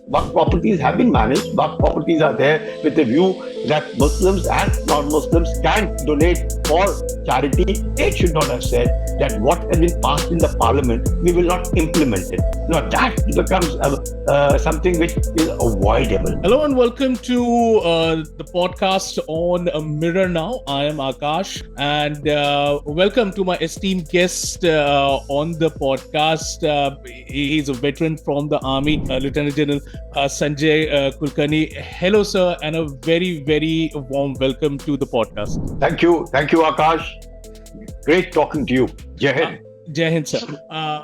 Waqf properties have been managed. Waqf properties are there with the view that Muslims and non-Muslims can donate for charity. They should not have said that what has been passed in the parliament, we will not implement it. Now that becomes something which is avoidable. Hello and welcome to the podcast on Mirror Now. I am Akash and welcome to my esteemed guest on the podcast. He's a veteran from the Army, Lieutenant General Sanjay Kulkari. Hello, sir, and a very, very warm welcome to the podcast. Thank you, Akash. Great talking to you. Jai Hind. Jai Hind, sir.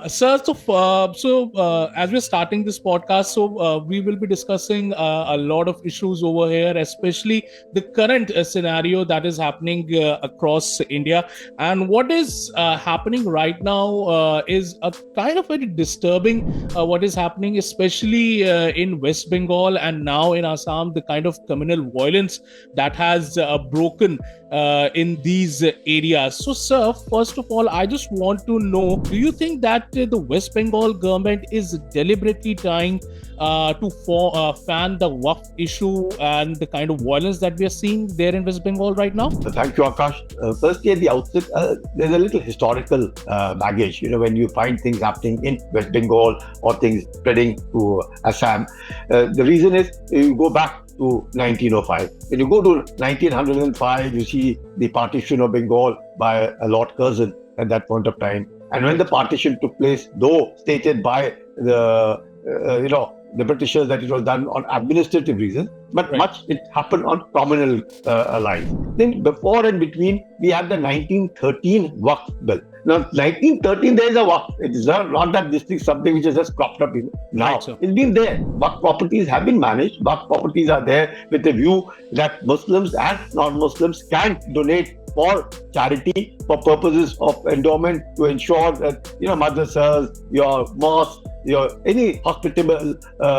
Sir, as we're starting this podcast, we will be discussing a lot of issues over here, especially the current scenario that is happening across India. And what is happening right now is a kind of very disturbing what is happening, especially in West Bengal and now in Assam, the kind of communal violence that has broken in these areas. So, sir, first of all, I just want to know, do you think that the West Bengal government is deliberately trying to fan the Waqf issue and the kind of violence that we are seeing there in West Bengal right now? Thank you, Akash. Firstly, at the outset, there's a little historical baggage. When you find things happening in West Bengal or things spreading to Assam, the reason is you go back to 1905. When you go to 1905, you see the partition of Bengal by Lord Curzon at that point of time. And when the partition took place, though stated by the Britishers that it was done on administrative reasons, but right. Much it happened on communal lines. Then before and between, we had the 1913 Waqf bill. Now, 1913, there is a Waqf. It is not that this is something which has just cropped up now. Right, it's been there. Waqf properties have been managed. Waqf properties are there with the view that Muslims and non-Muslims can donate for charity, for purposes of endowment, to ensure that madrasas, your mosques, any hospitable,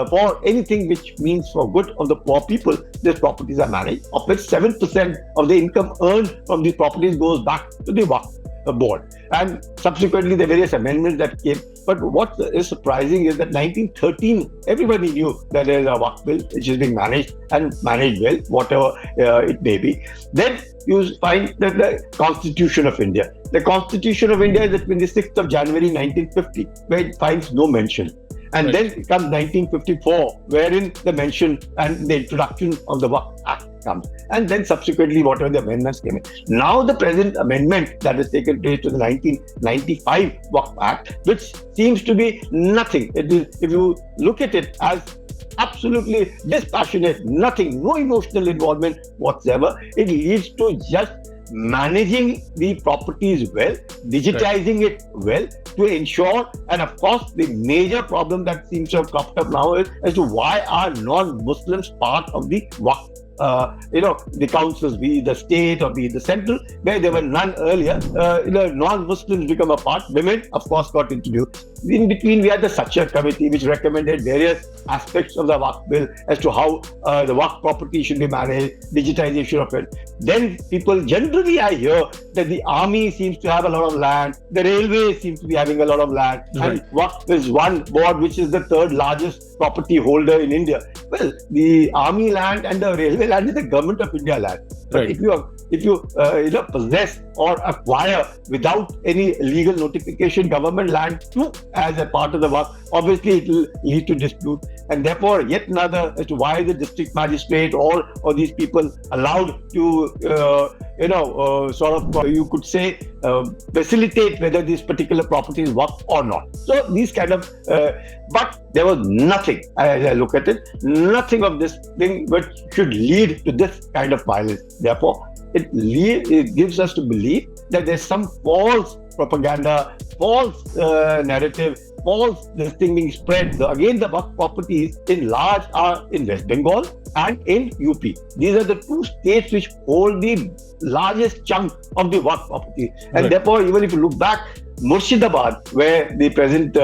for anything which means for good of the poor people, these properties are managed. Of which 7% of the income earned from these properties goes back to the Waqf board. And subsequently, the various amendments that came. But what is surprising is that 1913, everybody knew that there is a Waqf bill which is being managed and managed well, whatever it may be. Then you find that the Constitution of India. The Constitution of India is the 26th of January 1950, where it finds no mention. And right. Then it comes 1954, wherein the mention and the introduction of the Waqf Act comes. And then subsequently, whatever the amendments came in. Now the present amendment that has taken place to the 1995 Waqf Act, which seems to be nothing. It is, if you look at it as absolutely dispassionate, nothing, no emotional involvement whatsoever, it leads to just managing the properties well, digitizing it well to ensure, and of course the major problem that seems to have cropped up now is as to why are non-Muslims part of the Waqf the councils, be it the state or be it the central, where there were none earlier. Non-Muslims become a part. Women, of course, got introduced. In between, we had the Sachar committee, which recommended various aspects of the Waqf bill as to how the Waqf property should be managed, digitization of it. Then people, generally I hear that the army seems to have a lot of land, the railway seems to be having a lot of land, right. And Waqf is one board which is the third largest property holder in India. Well, the army land and the railway land is the government of India land. But right. if you possess or acquire without any legal notification government land too as a part of the Waqf, obviously it will lead to dispute. And therefore, yet another as to why the district magistrate or these people allowed to you could say facilitate whether this particular property is Waqf or not. So these kind of but there was nothing, as I look at it, nothing of this thing which should lead to this kind of violence. Therefore, it gives us to believe that there's some false propaganda, false narrative, false this thing being spread. Again, the Waqf properties in large are in West Bengal and in UP. These are the two states which hold the largest chunk of the Waqf property. And right. Therefore, even if you look back, Murshidabad, where the present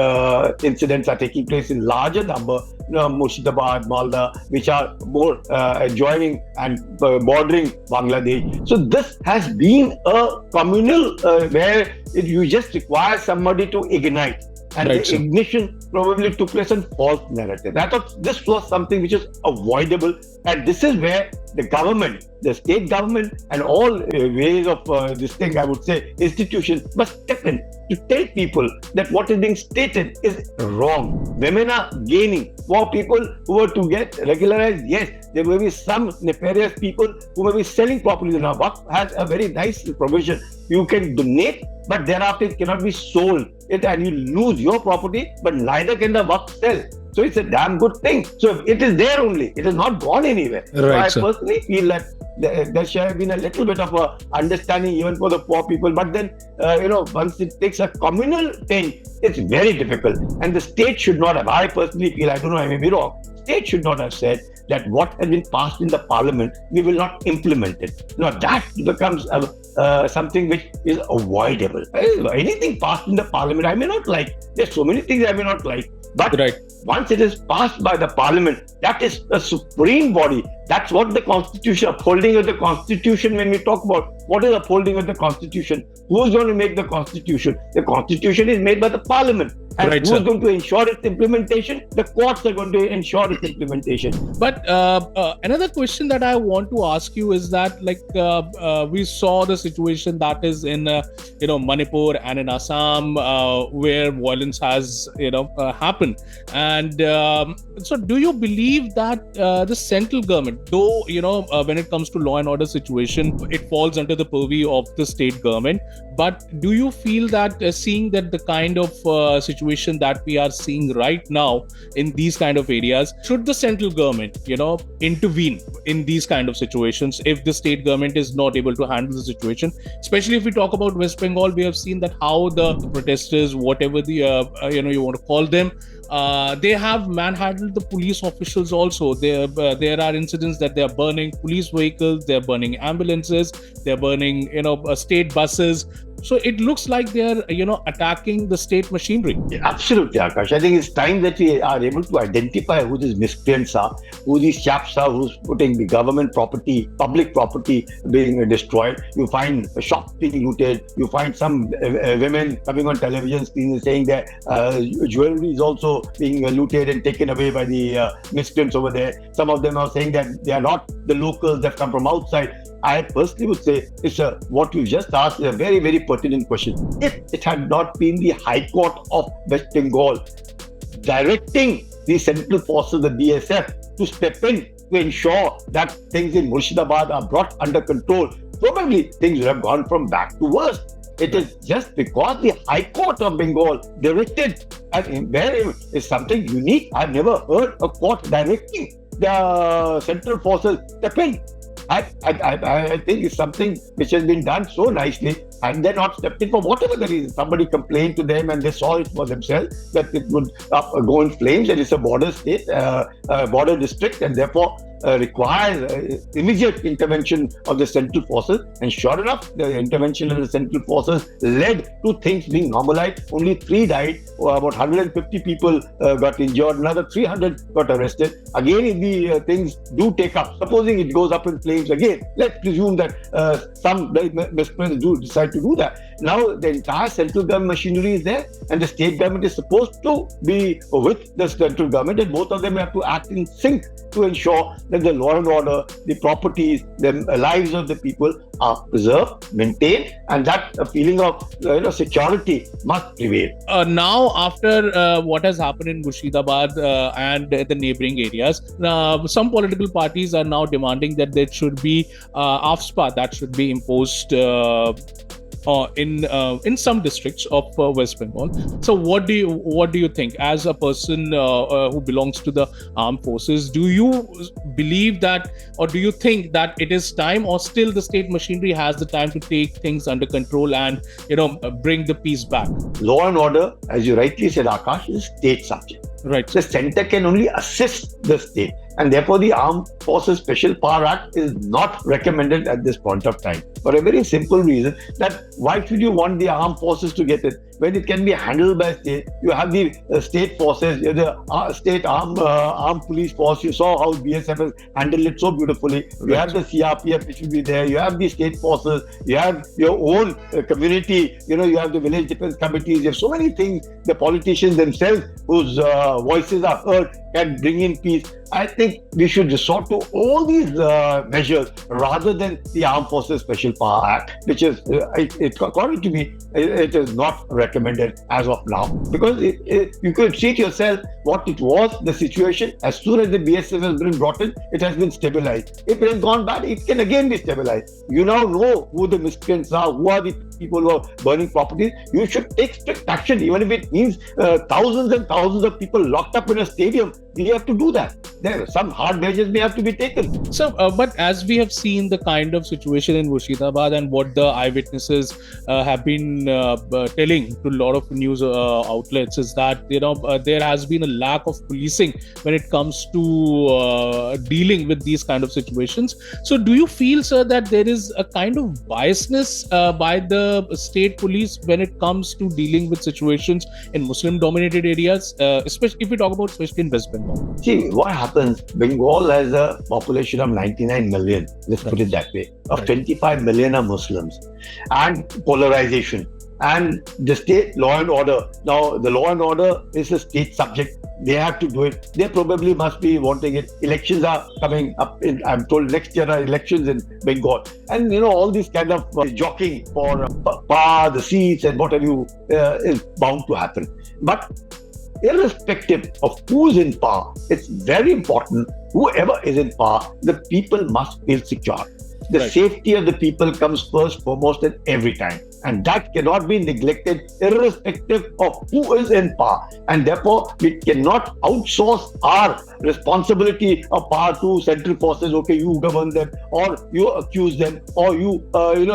incidents are taking place in larger number, Murshidabad, Malda, which are more adjoining and bordering Bangladesh. So this has been a communal where you just require somebody to ignite. And Right, the sir. ignition probably took place on false narrative. I thought this was something which is avoidable, and this is where the government, the state government, and all ways of this thing, I would say, institutions must step in to tell people that what is being stated is wrong. Women are gaining. For people who were to get regularized, yes, there may be some nefarious people who may be selling property. Now, Waqf has a very nice provision. You can donate, but thereafter it cannot be sold. And you lose your property, but neither can the Waqf sell. So it's a damn good thing. So it is there only. It has not gone anywhere. Right, so I personally feel that there should have been a little bit of a understanding even for the poor people. But then, once it takes a communal thing, it's very difficult. And the state should not have, I personally feel, I don't know, I may be wrong, state should not have said that what has been passed in the parliament, we will not implement it. Now that becomes something which is avoidable. Anything passed in the parliament, I may not like. There's so many things I may not like. But once it is passed by the parliament, that is the supreme body. That's what the constitution, upholding of the constitution, when we talk about what is upholding of the constitution, who is going to make the constitution? The constitution is made by the parliament. And who is going to ensure its implementation? The courts are going to ensure its implementation. But another question that I want to ask you is that, we saw the situation that is in, Manipur and in Assam, where violence has, happened. And so, do you believe that the central government, though, when it comes to law and order situation, it falls under the purview of the state government, but do you feel that seeing that the kind of situation that we are seeing right now in these kind of areas, should the central government, intervene in these kind of situations if the state government is not able to handle the situation? Especially if we talk about West Bengal, we have seen that how the protesters, whatever the you want to call them, they have manhandled the police officials also. There are incidents that they are burning police vehicles, they are burning ambulances, they are burning state buses. So it looks like they're, attacking the state machinery. Yeah, absolutely, Akash. I think it's time that we are able to identify who these miscreants are, who these chaps are, who's putting the government property, public property being destroyed. You find shops being looted. You find some women coming on television screens saying that jewelry is also being looted and taken away by the miscreants over there. Some of them are saying that they are not the locals, they've come from outside. I personally would say what you just asked is a very, very pertinent question. If it had not been the High Court of West Bengal directing the central forces, the BSF, to step in to ensure that things in Murshidabad are brought under control, probably things would have gone from bad to worse. It is just because the High Court of Bengal directed, and there is something unique. I've never heard a court directing the central forces step in. I think it's something which has been done so nicely, and they're not stepped in for whatever the reason. Somebody complained to them and they saw it for themselves that it would go in flames, and it's a border state, border district, and therefore requires immediate intervention of the central forces. And sure enough, the intervention of the central forces led to things being normalized. Only 3 died, about 150 people got injured, another 300 got arrested. Again, if the things do take up, supposing it goes up in flames again, let's presume that some miscreants do decide to do that. Now the entire central government machinery is there, and the state government is supposed to be with the central government, and both of them have to act in sync to ensure that the law and order, the properties, the lives of the people are preserved, maintained, and that feeling of security must prevail. Now, after what has happened in Murshidabad and the neighboring areas, some political parties are now demanding that there should be AFSPA that should be imposed in some districts of West Bengal. So what do you think, as a person who belongs to the armed forces? Do you believe that, or do you think that it is time, or still the state machinery has the time to take things under control and bring the peace back? Law and order, as you rightly said, Akash, is a state subject. Right. The center can only assist the state. And therefore, the Armed Forces Special Power Act is not recommended at this point of time. For a very simple reason, that why should you want the armed forces to get it when it can be handled by state? You have the state forces, the state armed police force. You saw how BSF has handled it so beautifully. You have the CRPF, which will be there. You have the state forces. You have your own community. You have the village defense committees. You have so many things. The politicians themselves, whose voices are heard, can bring in peace. I think we should resort to all these measures rather than the Armed Forces Special Power Act, which is, according to me, it is not recommended as of now. Because you could see it yourself what it was, the situation. As soon as the BSF has been brought in, it has been stabilized. If it has gone bad, it can again be stabilized. You now know who the miscreants are, who are the people who are burning properties. You should take strict action, even if it means thousands and thousands of people locked up in a stadium. We have to do that. There, some hard measures may have to be taken. So, but as we have seen the kind of situation in Murshidabad and what the eyewitnesses have been telling to a lot of news outlets, is that there has been a lack of policing when it comes to dealing with these kind of situations. So, do you feel, sir, that there is a kind of biasness by the state police when it comes to dealing with situations in Muslim-dominated areas, especially if we talk about especially in West Bengal? See, what happens? Bengal has a population of 99 million. Let's put it that way. Of 25 million are Muslims, and polarization. And the state law and order. Now, the law and order is a state subject. They have to do it. They probably must be wanting it. Elections are coming up. I'm told next year are elections in Bengal. And, all these kind of jockeying for power, the seats and what have you is bound to happen. But irrespective of who's in power, it's very important, whoever is in power, the people must feel secure. The safety of the people comes first, foremost, and every time. And that cannot be neglected irrespective of who is in power. And therefore, we cannot outsource our responsibility of power to central forces. Okay, you govern them, or you accuse them, or you,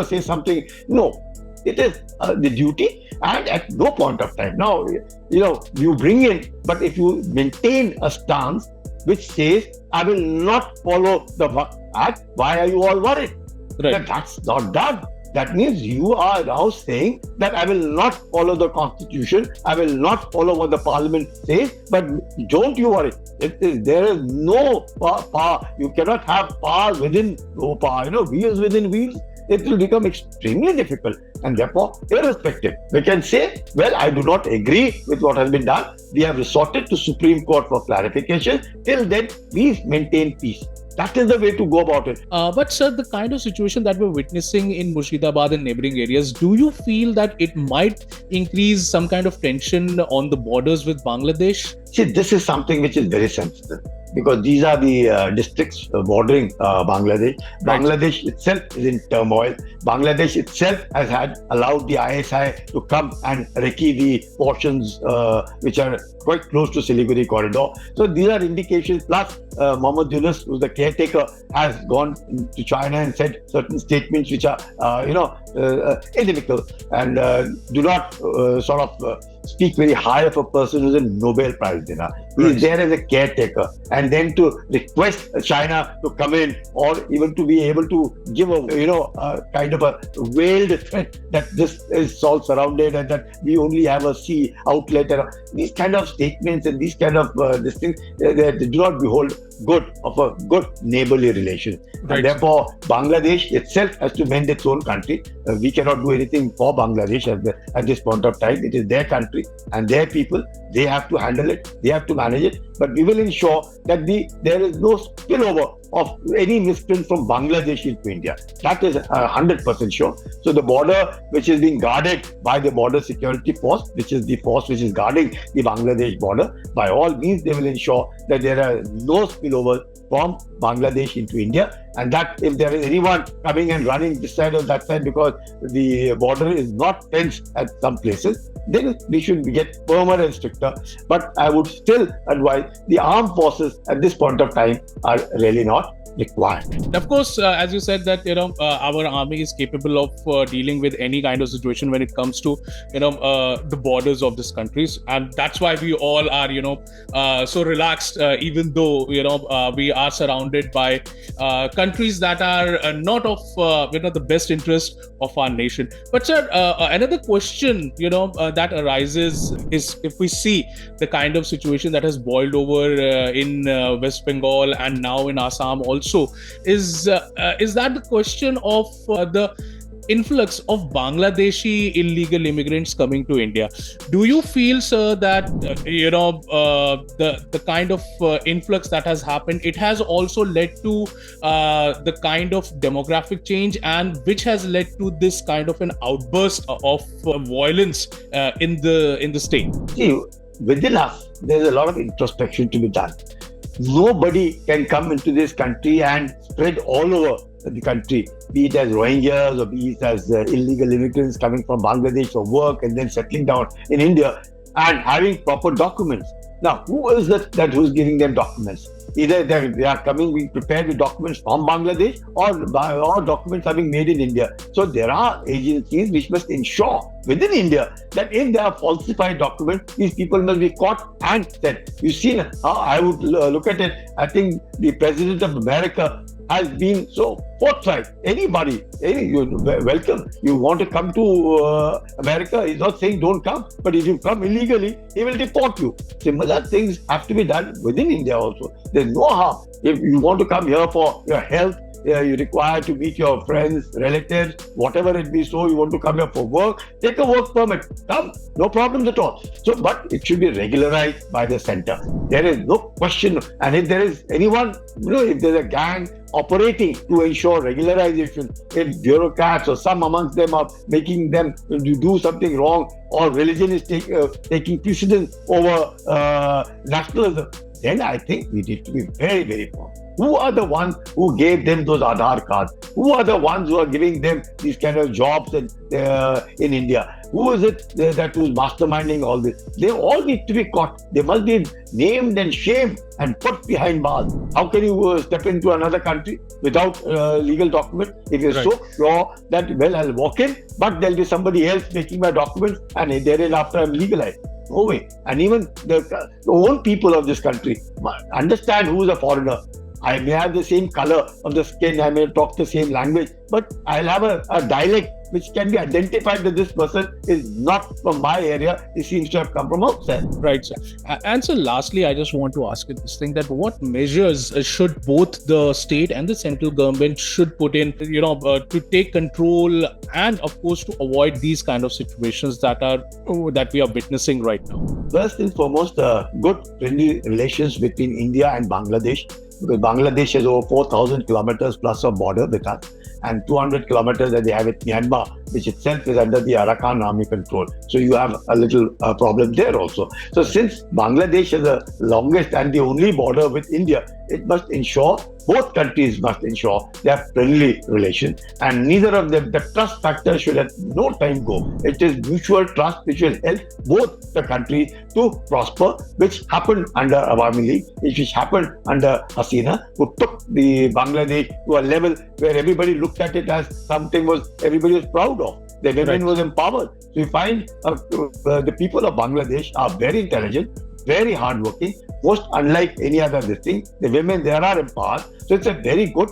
say something. No, it is the duty. And at no point of time. Now, you bring in, but if you maintain a stance which says, I will not follow the Act, why are you all worried? Right. That's not done. That means you are now saying that I will not follow the constitution, I will not follow what the parliament says, but don't you worry. There is no power. You cannot have power within no power. Wheels within wheels. It will become extremely difficult. And therefore, irrespective, we can say, well, I do not agree with what has been done. We have resorted to Supreme Court for clarification. Till then, please maintain peace. That is the way to go about it. But sir, the kind of situation that we're witnessing in Murshidabad and neighboring areas, do you feel that it might increase some kind of tension on the borders with Bangladesh? See, this is something which is very sensitive, because these are the districts bordering Bangladesh. Right. Bangladesh itself is in turmoil. Bangladesh itself has allowed the ISI to come and recce the portions which are quite close to Siliguri corridor. So these are indications. Plus, Mohammed Yunus, who's the caretaker, has gone to China and said certain statements which are, inimical and do not speak very high of a person who's a Nobel Prize winner. He's there as a caretaker, and then to request China to come in, or even to be able to give a kind of a veiled threat that this is all surrounded and that we only have a sea outlet, and these kind of statements and these kind of these things, they do not behold good of a good neighborly relation. Right. And therefore, Bangladesh itself has to mend its own country. We cannot do anything for Bangladesh at this point of time. It is their country and their people. They have to handle it. They have to manage it. But we will ensure that there is no spillover of any miscreant from Bangladesh into India. That is 100% sure. So the border, which is being guarded by the Border Security Force, which is the force which is guarding the Bangladesh border, by all means they will ensure that there are no spillovers from Bangladesh into India, and that if there is anyone coming and running this side or that side because the border is not fenced at some places, then we should get firmer and stricter. But I would still advise the armed forces at this point of time are really not. required. Of course, as you said that our army is capable of dealing with any kind of situation when it comes to the borders of this countries, and that's why we all are so relaxed, even though we are surrounded by countries that are not of the best interest of our nation. But sir, another question that arises is, if we see the kind of situation that has boiled over in West Bengal and now in Assam also, is that the question of the influx of Bangladeshi illegal immigrants coming to India? Do you feel, sir, that the kind of influx that has happened, it has also led to the kind of demographic change, and which has led to this kind of an outburst of violence in the state? See, within us, there's a lot of introspection to be done. Nobody can come into this country and spread all over the country, be it as Rohingyas or be it as illegal immigrants coming from Bangladesh for work and then settling down in India and having proper documents. Now, who is that who's giving them documents? Either they are coming being prepared with documents from Bangladesh, or documents are being made in India. So there are agencies which must ensure within India that if there are falsified documents, these people must be caught and sent. You've seen how I would look at it. I think the President of America has been so forthright. Anybody, you're welcome. You want to come to America, he's not saying don't come, but if you come illegally, he will deport you. Similar things have to be done within India also. There's no harm. If you want to come here for your health, you require to meet your friends, relatives, whatever it be, so you want to come here for work, take a work permit, come, no problems at all. So, but it should be regularized by the center. There is no question. And if there is anyone, if there's a gang operating to ensure regularization, if bureaucrats or some amongst them are making them do something wrong, or religion is taking precedence over nationalism, then I think we need to be very, very firm. Who are the ones who gave them those Aadhaar cards? Who are the ones who are giving them these kind of jobs in India? Who is it that who's masterminding all this? They all need to be caught. They must be named and shamed and put behind bars. How can you step into another country without legal document? It is so sure that, well, I'll walk in, but there'll be somebody else making my documents, and thereafter I'm legalized. No way. And even the own people of this country understand who is a foreigner. I may have the same color of the skin, I may talk the same language, but I'll have a dialect which can be identified that this person is not from my area, he seems to have come from outside. Right, sir. And so lastly, I just want to ask you this thing, that what measures should both the state and the central government should put in, to take control and of course to avoid these kind of situations that we are witnessing right now? First and foremost, good friendly relations between India and Bangladesh, because Bangladesh has over 4,000 kilometers plus of border with us, and 200 kilometers that they have with Myanmar, which itself is under the Arakan army control. So you have a little problem there also. So since Bangladesh is the longest and the only border with India, it must ensure, both countries must ensure they have friendly relations, and neither of them, the trust factor should at no time go. It is mutual trust which will help both the countries to prosper, which happened under Awami League, which happened under Hasina, who took the Bangladesh to a level where everybody looked at it as something everybody was proud of. The women was empowered. So you find the people of Bangladesh are very intelligent, very hardworking, most unlike any other thing. The women there are empowered. So it's a very good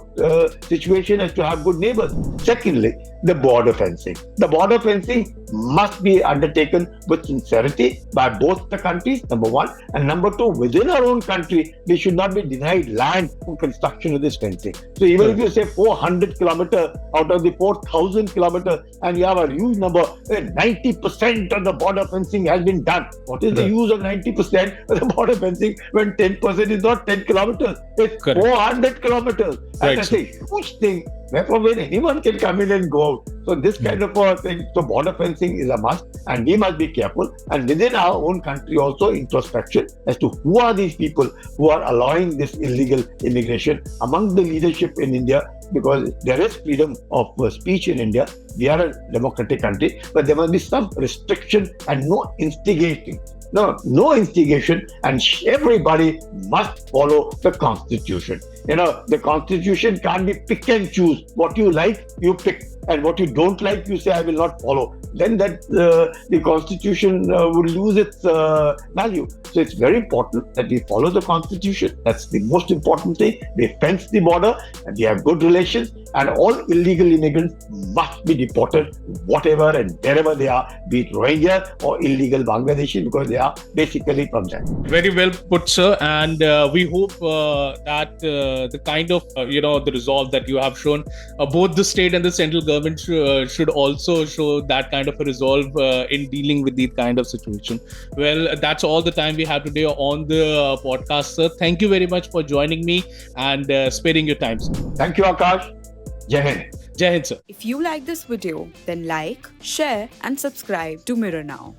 situation as to have good neighbors. Secondly, the border fencing. The border fencing must be undertaken with sincerity by both the countries, number one. And number two, within our own country, we should not be denied land for construction of this fencing. So even if you say 400 kilometers out of the 4,000 kilometers, and you have a huge number, 90% of the border fencing has been done. What is the use of 90% of the border fencing when 10% is not 10 kilometers? It's 400 kilometers. And that's a huge thing. Therefore, when anyone can come in and go out. So this kind of a thing, so border fencing is a must, and we must be careful. And within our own country also, introspection as to who are these people who are allowing this illegal immigration among the leadership in India, because there is freedom of speech in India. We are a democratic country, but there must be some restriction and no instigating. no instigation, and everybody must follow the constitution. The constitution can't be pick and choose. What you like, you pick, and what you don't like, you say, I will not follow. Then the constitution would lose its value. So it's very important that we follow the constitution. That's the most important thing. We fence the border, and we have good relations, and all illegal immigrants must be deported, whatever and wherever they are, be it Rohingya or illegal Bangladeshi, because they are basically from there. Very well put, sir. And we hope that the kind of the resolve that you have shown, both the state and the central government should also show that kind of a resolve in dealing with these kind of situation. Well, that's all the time we have today on the podcast, sir. Thank you very much for joining me and sparing your time, sir. Thank you, Akash. Jai Hind. Jai Hind, sir. If you like this video, then like, share and subscribe to Mirror Now.